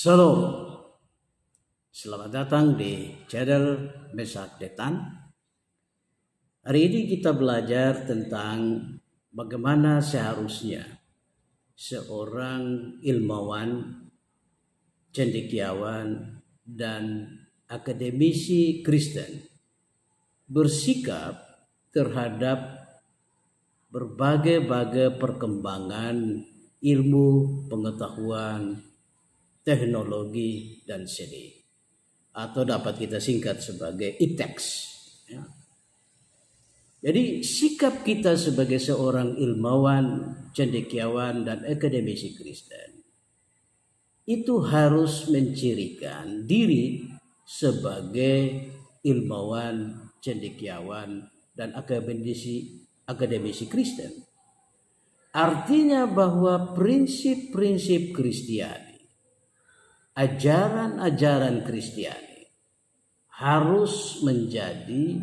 Shalom, selamat datang di channel Mesak Detan. Hari ini kita belajar tentang bagaimana seharusnya seorang ilmuwan, cendekiawan, dan akademisi Kristen bersikap terhadap berbagai perkembangan ilmu, pengetahuan, teknologi, dan seni, atau dapat kita singkat sebagai IPTEX. Ya. Jadi sikap kita sebagai seorang ilmuwan, cendekiawan, dan akademisi Kristen itu harus mencirikan diri sebagai ilmuwan, cendekiawan, dan akademisi Kristen. Artinya bahwa prinsip-prinsip Kristiani, ajaran-ajaran Kristiani harus menjadi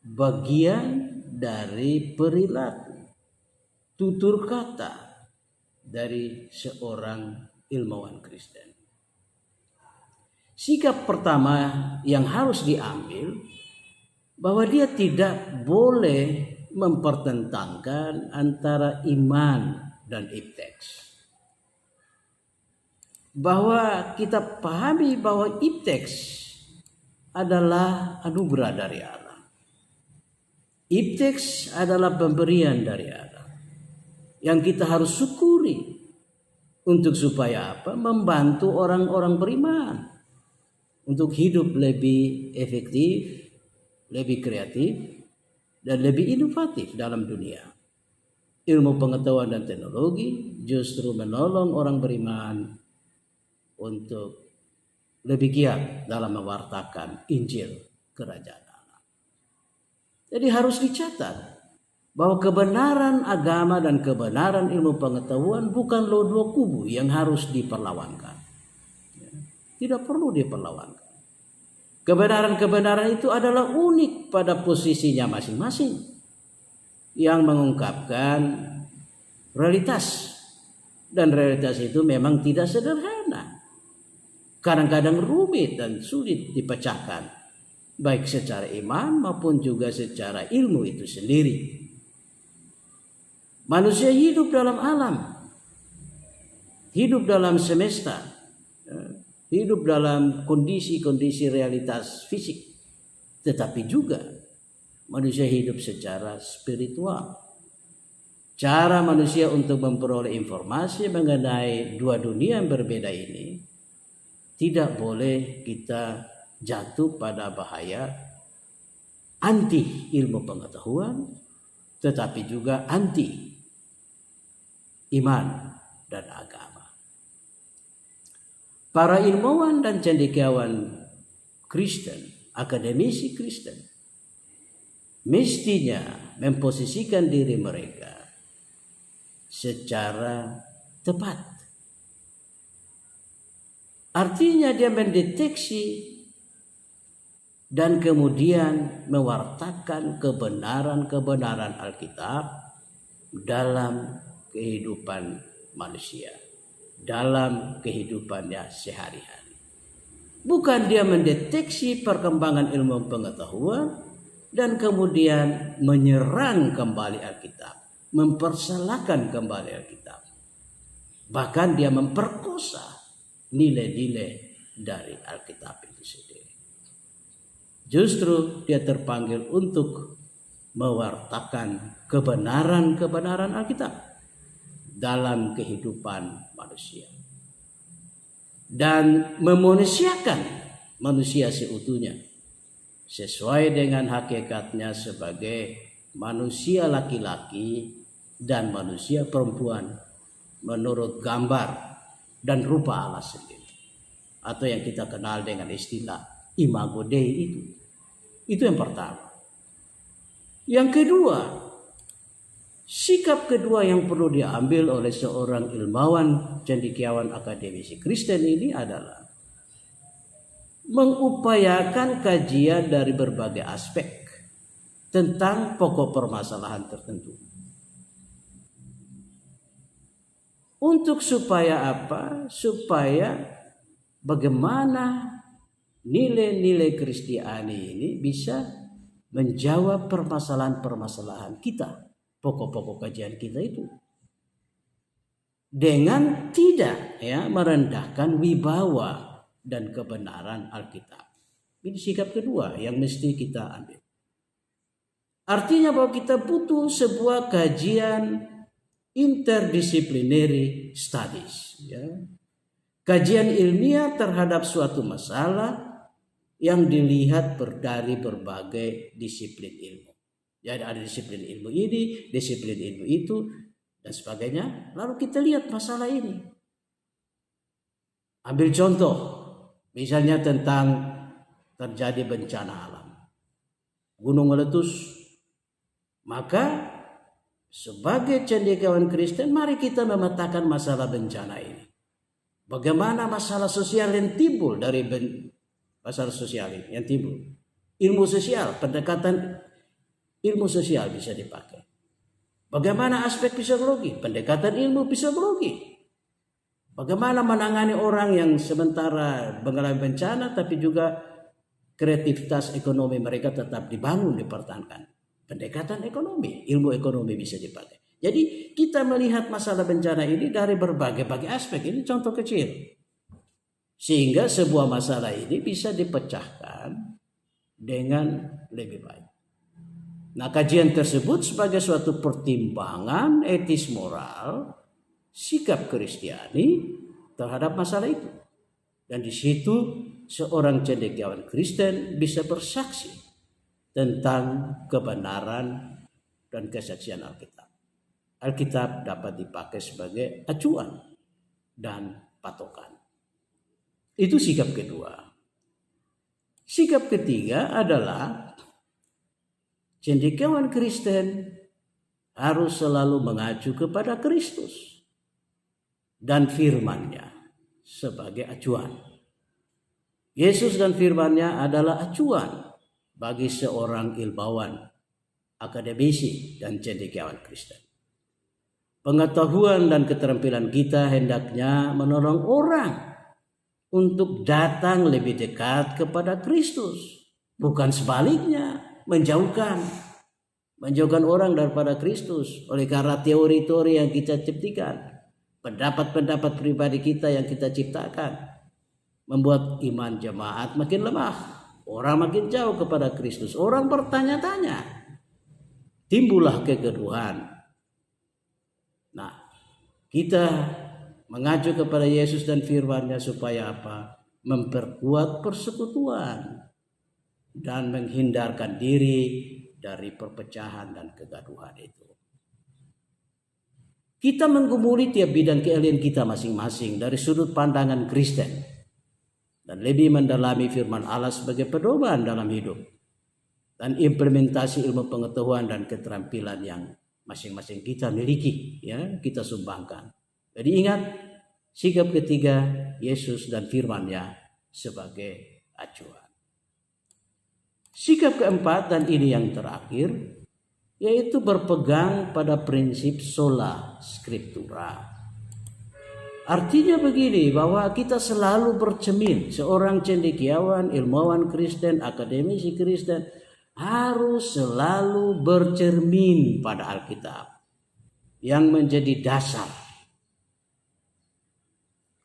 bagian dari perilaku, tutur kata dari seorang ilmuwan Kristen. Sikap pertama yang harus diambil bahwa dia tidak boleh mempertentangkan antara iman dan IPTEX. Bahwa kita pahami bahwa IPTEX adalah anugerah dari Allah. IPTEX adalah pemberian dari Allah yang kita harus syukuri untuk supaya apa? Membantu orang-orang beriman untuk hidup lebih efektif, lebih kreatif, dan lebih inovatif dalam dunia. Ilmu pengetahuan dan teknologi justru menolong orang beriman untuk lebih giat dalam mewartakan Injil Kerajaan Allah. Jadi harus dicatat bahwa kebenaran agama dan kebenaran ilmu pengetahuan bukanlah dua kubu yang harus diperlawankan. Tidak perlu diperlawankan. Kebenaran-kebenaran itu adalah unik pada posisinya masing-masing yang mengungkapkan realitas. Dan realitas itu memang tidak sederhana. Kadang-kadang rumit dan sulit dipecahkan, baik secara iman maupun juga secara ilmu itu sendiri. Manusia hidup dalam alam, hidup dalam semesta, hidup dalam kondisi-kondisi realitas fisik, tetapi juga manusia hidup secara spiritual. Cara manusia untuk memperoleh informasi mengenai dua dunia yang berbeda ini tidak boleh kita jatuh pada bahaya anti ilmu pengetahuan, tetapi juga anti iman dan agama. Para ilmuwan dan cendekiawan Kristen, akademisi Kristen, mestinya memposisikan diri mereka secara tepat. Artinya dia mendeteksi dan kemudian mewartakan kebenaran-kebenaran Alkitab dalam kehidupan manusia, dalam kehidupannya sehari-hari. Bukan dia mendeteksi perkembangan ilmu pengetahuan dan kemudian menyerang kembali Alkitab, mempersalahkan kembali Alkitab. Bahkan dia memperkosa nilai-nilai dari Alkitab itu sendiri. Justru dia terpanggil untuk mewartakan kebenaran-kebenaran Alkitab dalam kehidupan manusia dan memanusiakan manusia seutuhnya sesuai dengan hakikatnya sebagai manusia laki-laki dan manusia perempuan menurut gambar dan rupa Allah sendiri, atau yang kita kenal dengan istilah Imago Dei itu yang pertama. Yang kedua, sikap kedua yang perlu diambil oleh seorang ilmuwan, cendekiawan, akademisi Kristen ini adalah mengupayakan kajian dari berbagai aspek tentang pokok permasalahan tertentu. Untuk supaya apa? Supaya bagaimana nilai-nilai Kristiani ini bisa menjawab permasalahan-permasalahan kita, pokok-pokok kajian kita itu, dengan tidak merendahkan wibawa dan kebenaran Alkitab. Ini sikap kedua yang mesti kita ambil. Artinya bahwa kita butuh sebuah kajian interdisciplinary studies, kajian ilmiah terhadap suatu masalah yang dilihat dari berbagai disiplin ilmu. Jadi ada disiplin ilmu ini, disiplin ilmu itu, dan sebagainya. Lalu kita lihat masalah ini. Ambil contoh, misalnya tentang terjadi bencana alam, gunung meletus. Maka sebagai cendekiawan Kristen, mari kita memetakan masalah bencana ini. Bagaimana masalah sosial yang timbul dari masalah sosial ini yang timbul. Ilmu sosial, pendekatan ilmu sosial bisa dipakai. Bagaimana aspek psikologi, pendekatan ilmu psikologi. Bagaimana menangani orang yang sementara mengalami bencana tapi juga kreativitas ekonomi mereka tetap dibangun, dipertahankan. Pendekatan ekonomi, ilmu ekonomi bisa dipakai. Jadi kita melihat masalah bencana ini dari berbagai aspek. Ini contoh kecil. Sehingga sebuah masalah ini bisa dipecahkan dengan lebih baik. Nah, kajian tersebut sebagai suatu pertimbangan etis moral sikap Kristiani terhadap masalah itu. Dan di situ seorang cendekiawan Kristen bisa bersaksi tentang kebenaran dan kesaksian Alkitab. Alkitab dapat dipakai sebagai acuan dan patokan. Itu sikap kedua. Sikap ketiga adalah cendekiawan Kristen harus selalu mengacu kepada Kristus dan firman-Nya sebagai acuan. Yesus dan firman-Nya adalah acuan bagi seorang ilmuwan, akademisi, dan cendekiawan Kristen. Pengetahuan dan keterampilan kita hendaknya menolong orang untuk datang lebih dekat kepada Kristus, bukan sebaliknya, menjauhkan orang daripada Kristus oleh karena teori-teori yang kita ciptakan, pendapat-pendapat pribadi kita yang kita ciptakan, membuat iman jemaat makin lemah. Orang makin jauh kepada Kristus. Orang bertanya-tanya. Timbullah kegaduhan. Nah, kita mengacu kepada Yesus dan firman-Nya supaya apa? Memperkuat persekutuan dan menghindarkan diri dari perpecahan dan kegaduhan itu. Kita menggumuli tiap bidang keahlian kita masing-masing dari sudut pandangan Kristen dan lebih mendalami firman Allah sebagai pedoman dalam hidup dan implementasi ilmu pengetahuan dan keterampilan yang masing-masing kita miliki, kita sumbangkan. Jadi ingat, sikap ketiga, Yesus dan firman-Nya sebagai acuan. Sikap keempat, dan ini yang terakhir, yaitu berpegang pada prinsip sola scriptura. Artinya begini, bahwa kita selalu bercermin, seorang cendekiawan, ilmuwan Kristen, akademisi Kristen harus selalu bercermin pada Alkitab yang menjadi dasar.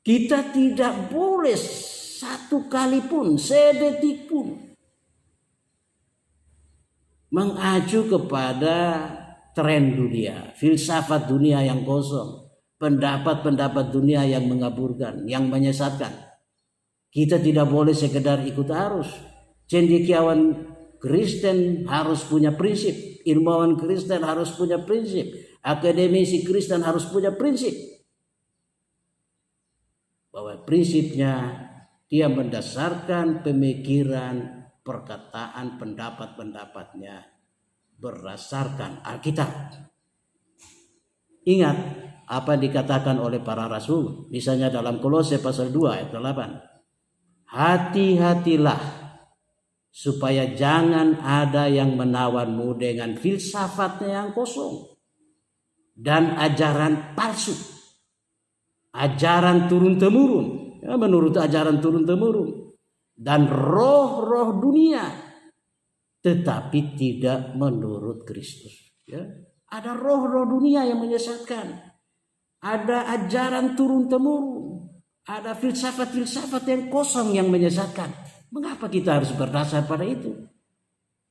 Kita tidak boleh satu kali pun, sedetik pun mengacu kepada tren dunia, filsafat dunia yang kosong, pendapat-pendapat dunia yang mengaburkan, yang menyesatkan. Kita tidak boleh sekedar ikut arus. Cendekiawan Kristen harus punya prinsip, ilmuwan Kristen harus punya prinsip, akademisi Kristen harus punya prinsip. Bahwa prinsipnya dia mendasarkan pemikiran, perkataan, pendapat-pendapatnya berdasarkan Alkitab. Ingat apa dikatakan oleh para rasul, misalnya dalam Kolose pasal 2 ayat 8. Hati-hatilah supaya jangan ada yang menawanmu dengan filsafatnya yang kosong dan ajaran palsu, ajaran turun-temurun ya, menurut ajaran turun-temurun, dan roh-roh dunia, tetapi tidak menurut Kristus. Ya. Ada roh-roh dunia yang menyesatkan, ada ajaran turun-temurun, ada filsafat-filsafat yang kosong yang menyesatkan. Mengapa kita harus berdasar pada itu?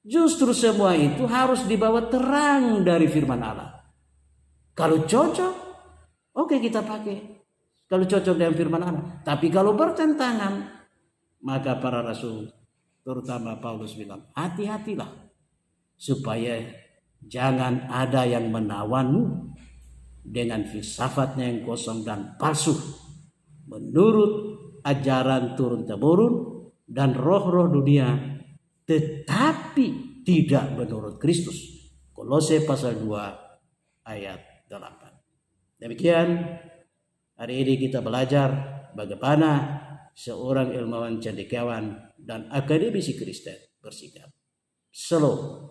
Justru semua itu harus dibawa terang dari firman Allah. Kalau cocok, oke kita pakai. Kalau cocok dengan firman Allah. Tapi kalau bertentangan, maka para rasul, terutama Paulus bilang, hati-hatilah. Supaya jangan ada yang menawanmu dengan filsafatnya yang kosong dan palsu. Menurut ajaran turun-temurun dan roh-roh dunia, tetapi tidak menurut Kristus. Kolose pasal 2 ayat 8. Demikian hari ini kita belajar bagaimana seorang ilmuwan cendekiawan dan akademisi Kristen bersikap. Shalom.